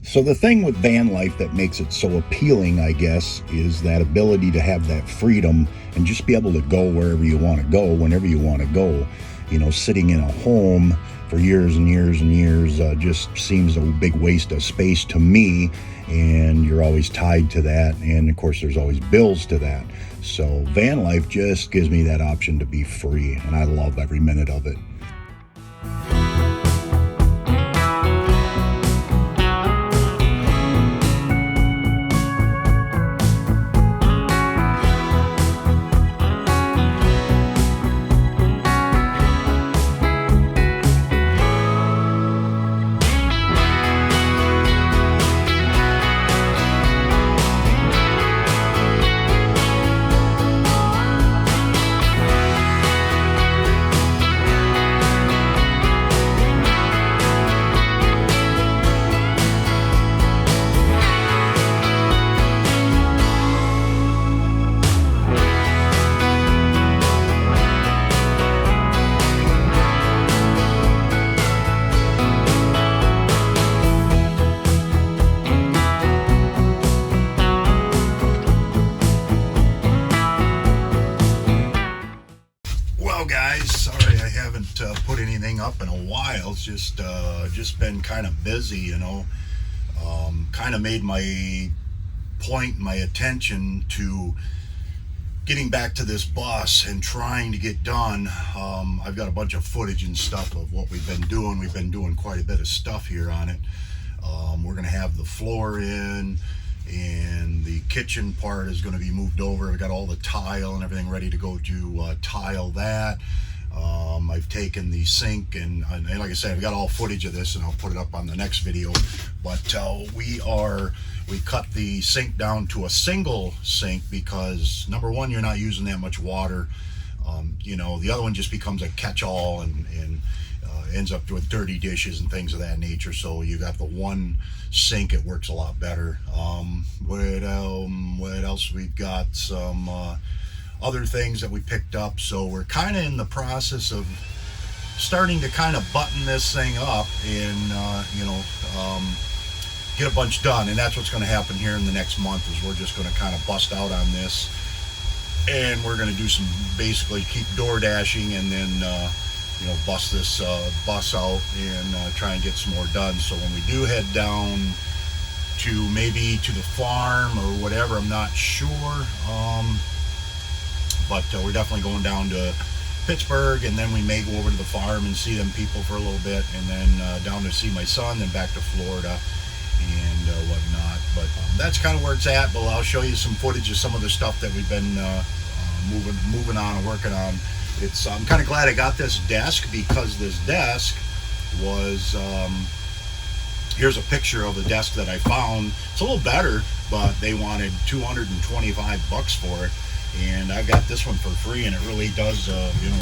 So the thing with van life that makes it so appealing, I guess, is that ability to have that freedom and just be able to go wherever you want to go, whenever you want to go. You know, sitting in a home for years and years and years just seems a big waste of space to me, and you're always tied to that, and of course there's always bills to that. So van life just gives me that option to be free, and I love every minute of it. Well, guys, sorry I haven't put anything up in a while. It's just been kind of busy, you know. Kind of made my point, my attention to getting back to this bus and trying to get done. I've got a bunch of footage and stuff of what we've been doing. We've been doing quite a bit of stuff here on it. We're going to have the floor in, and the kitchen part is going to be moved over. I've got all the tile and everything ready to go to tile that. I've taken the sink and like I said, I've got all footage of this and I'll put it up on the next video. But we cut the sink down to a single sink because number one, you're not using that much water. You know, the other one just becomes a catch-all and ends up with dirty dishes and things of that nature. So you got the one sink, it works a lot better. What else? We've got some other things that we picked up. So we're kind of in the process of starting to kind of button this thing up and get a bunch done. And that's what's going to happen here in the next month, is we're just going to kind of bust out on this, and we're going to do some, basically keep door dashing, and then bust this bus out and try and get some more done. So when we do head down to maybe to the farm or whatever, I'm not sure, but we're definitely going down to Pittsburgh, and then we may go over to the farm and see them people for a little bit, and then down to see my son, then back to Florida and whatnot. But that's kind of where it's at. But I'll show you some footage of some of the stuff that we've been moving on and working on. I'm kind of glad I got this desk, because this desk was, here's a picture of the desk that I found. It's a little better, but they wanted $225 for it, and I got this one for free, and it really does,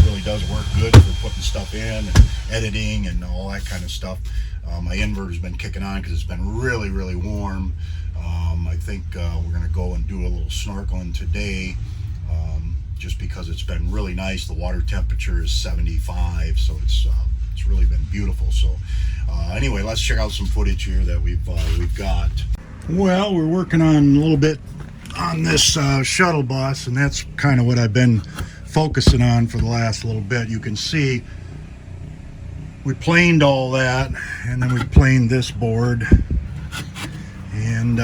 really does work good for putting stuff in and editing and all that kind of stuff. My inverter's been kicking on because it's been really, really warm. I think we're going to go and do a little snorkeling today. Just because it's been really nice. The water temperature is 75, so it's really been beautiful. So anyway, let's check out some footage here that we've got. Well, we're working on a little bit on this shuttle bus, and that's kind of what I've been focusing on for the last little bit. You can see we planed all that, and then we planed this board, and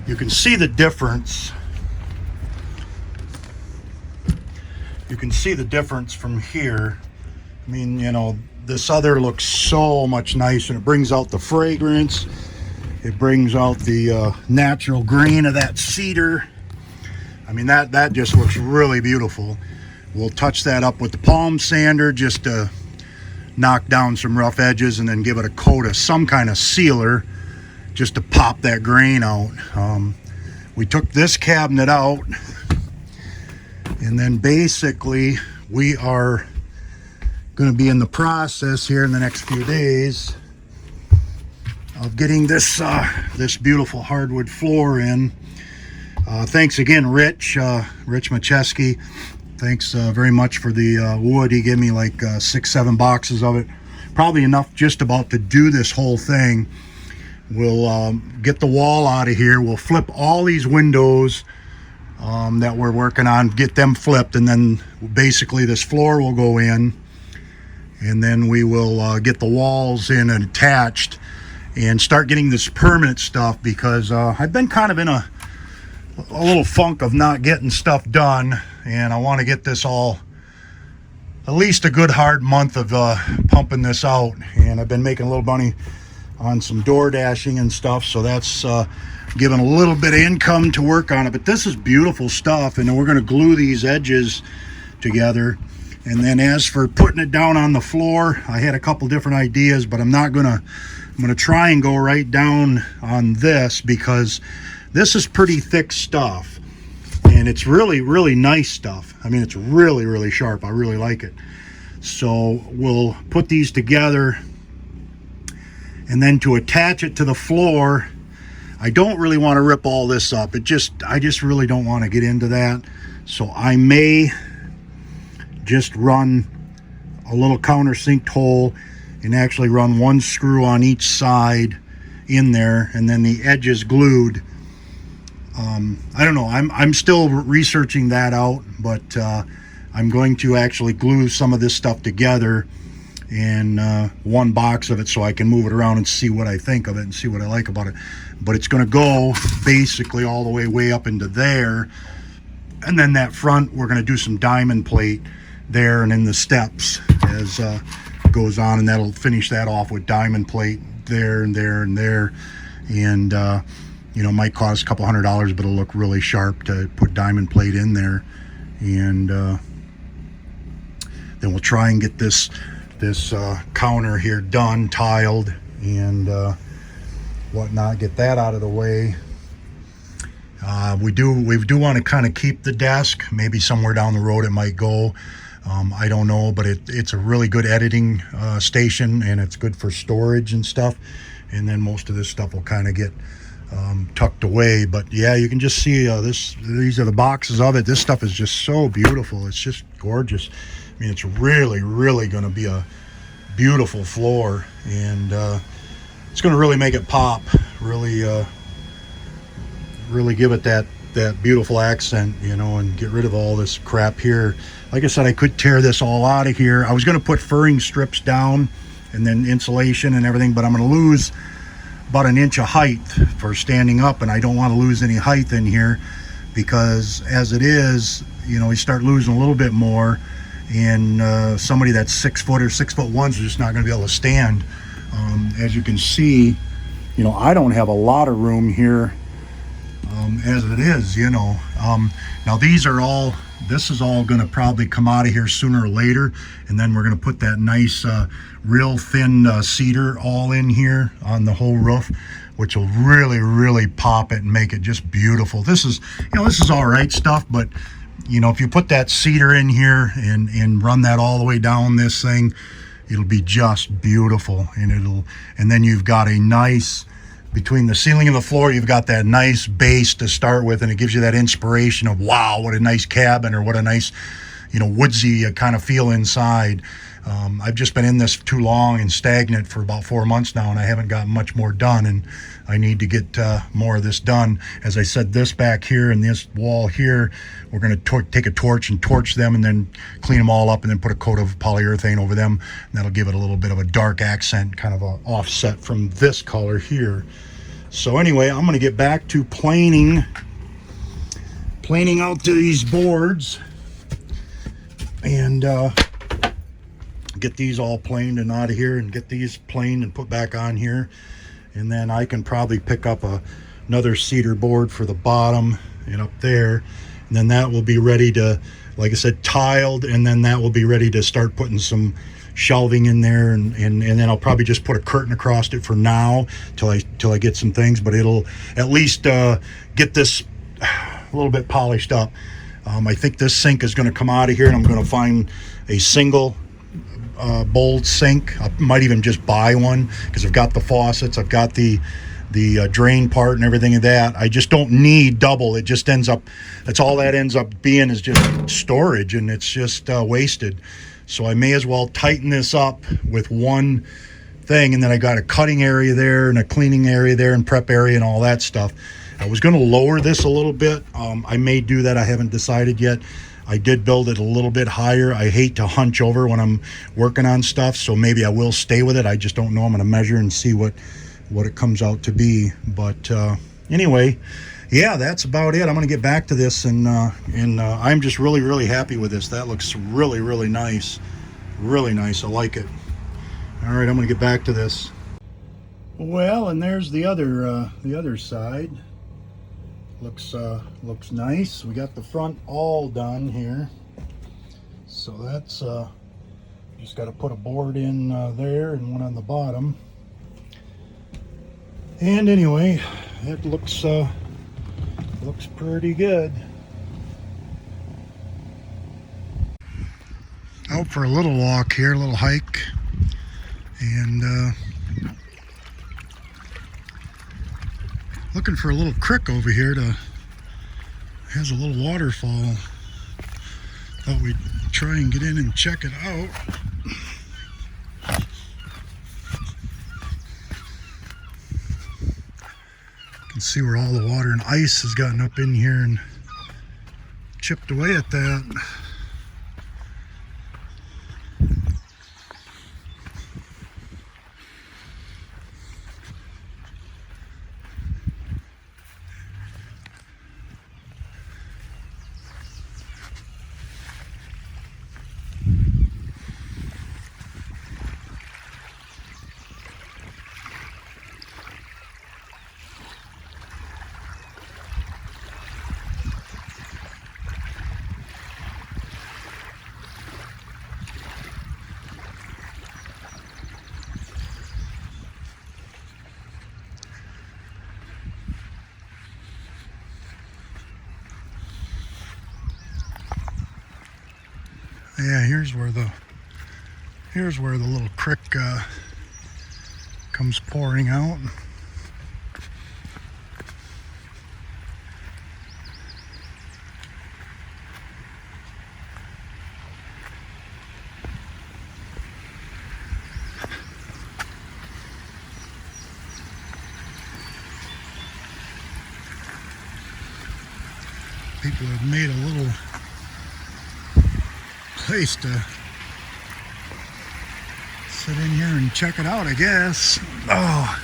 you can see the difference. You can see the difference from here. I mean, this other looks so much nicer, and it brings out the fragrance. It brings out the natural green of that cedar. I mean, that just looks really beautiful. We'll touch that up with the palm sander just to knock down some rough edges, and then give it a coat of some kind of sealer just to pop that grain out. We took this cabinet out, and then basically we are going to be in the process here in the next few days of getting this this beautiful hardwood floor in. Thanks again, Rich Macheski. Thanks very much for the wood. He gave me like 6-7 boxes of it, probably enough just about to do this whole thing. we'll get the wall out of here. We'll flip all these windows that we're working on, get them flipped, and then basically this floor will go in, and then we will get the walls in and attached and start getting this permanent stuff, because I've been kind of in a little funk of not getting stuff done, and I want to get this all, at least a good hard month of pumping this out. And I've been making a little money on some door dashing and stuff, so that's giving a little bit of income to work on it. But this is beautiful stuff, and then we're going to glue these edges together. And then as for putting it down on the floor, I had a couple different ideas, but I'm going to try and go right down on this, because this is pretty thick stuff, and it's really, really nice stuff. I mean, it's really, really sharp. I really like it. So we'll put these together, and then to attach it to the floor, I don't really want to rip all this up. I just really don't want to get into that. So I may just run a little countersink hole and actually run one screw on each side in there, and then the edges glued. I don't know. I'm still researching that out, but I'm going to actually glue some of this stuff together in one box of it, so I can move it around and see what I think of it and see what I like about it. But it's going to go basically all the way up into there, and then that front we're going to do some diamond plate there and in the steps as it goes on, and that'll finish that off with diamond plate there and there and there. And you know, it might cost a couple $100, but it'll look really sharp to put diamond plate in there. And then we'll try and get this counter here done, tiled and whatnot, get that out of the way. We do want to kind of keep the desk. Maybe somewhere down the road it might go. I don't know, but it's a really good editing station, and it's good for storage and stuff. And then most of this stuff will kind of get tucked away. But yeah, you can just see these are the boxes of it. This stuff is just so beautiful. It's just gorgeous. I mean, it's really, really going to be a beautiful floor, and it's going to really make it pop. Really give it that beautiful accent, you know, and get rid of all this crap here. Like I said, I could tear this all out of here. I was going to put furring strips down and then insulation and everything, but I'm going to lose about an inch of height for standing up, and I don't want to lose any height in here, because as it is, you know, you start losing a little bit more, and somebody that's 6 foot or 6'1" is just not going to be able to stand. As you can see, you know, I don't have a lot of room here as it is, you know. Now this is all going to probably come out of here sooner or later, and then we're going to put that nice real thin cedar all in here on the whole roof, which will really, really pop it and make it just beautiful. This is all right stuff, but you know, if you put that cedar in here and run that all the way down this thing, it'll be just beautiful. And then you've got a nice, between the ceiling and the floor, you've got that nice base to start with, and it gives you that inspiration of, wow, what a nice cabin, or what a nice, you know, woodsy kind of feel inside. I've just been in this too long and stagnant for about 4 months now, and I haven't gotten much more done, and I need to get more of this done. As I said, this back here and this wall here, we're going to take a torch and torch them, and then clean them all up, and then put a coat of polyurethane over them, and that'll give it a little bit of a dark accent, kind of a offset from this color here. So anyway, I'm going to get back to planing out these boards, and get these all planed and out of here, and get these planed and put back on here. And then I can probably pick up another cedar board for the bottom and up there, and then that will be ready to, like I said, tiled, and then that will be ready to start putting some shelving in there, and then I'll probably just put a curtain across it for now till I get some things, but it'll at least get this a little bit polished up. I think this sink is going to come out of here, and I'm going to find a single bowl sink. I might even just buy one, because I've got the faucets, I've got the drain part and everything of that. I just don't need double. It just ends up, that's all that ends up being, is just storage, and it's just wasted. So I may as well tighten this up with one thing, and then I got a cutting area there and a cleaning area there and prep area and all that stuff. I was going to lower this a little bit. I may do that. I haven't decided yet. I did build it a little bit higher. I hate to hunch over when I'm working on stuff, so maybe I will stay with it. I just don't know. I'm going to measure and see what it comes out to be. But anyway, yeah, that's about it. I'm going to get back to this, and I'm just really, really happy with this. That looks really, really nice. Really nice. I like it. All right, I'm going to get back to this. Well, and there's the other side. Looks nice. We got the front all done here, so that's just got to put a board in there and one on the bottom. And anyway, it looks pretty good. Out for a little walk here, a little hike, and looking for a little creek over here has a little waterfall. Thought we'd try and get in and check it out. You can see where all the water and ice has gotten up in here and chipped away at that. Yeah, here's where the little creek comes pouring out. People have made a little place to sit in here and check it out, I guess. Oh,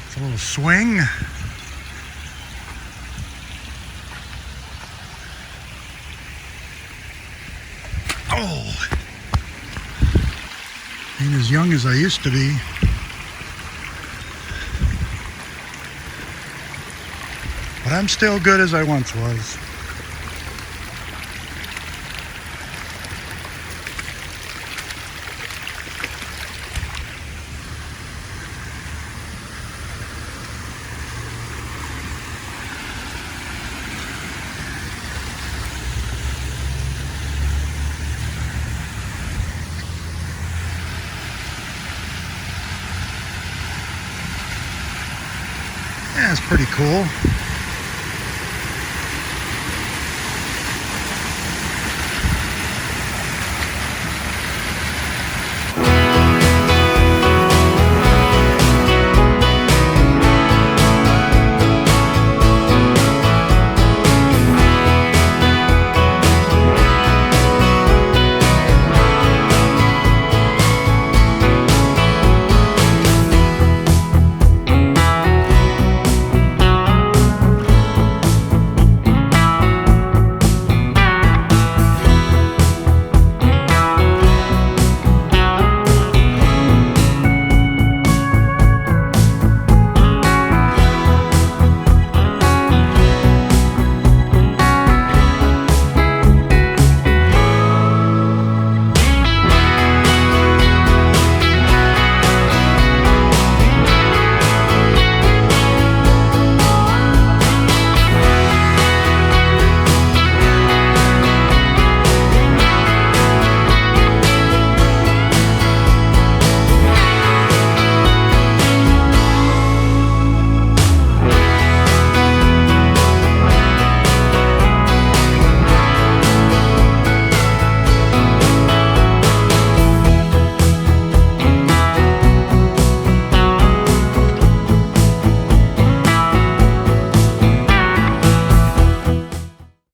it's a little swing. Oh, ain't as young as I used to be. But I'm still good as I once was. Yeah, it's pretty cool.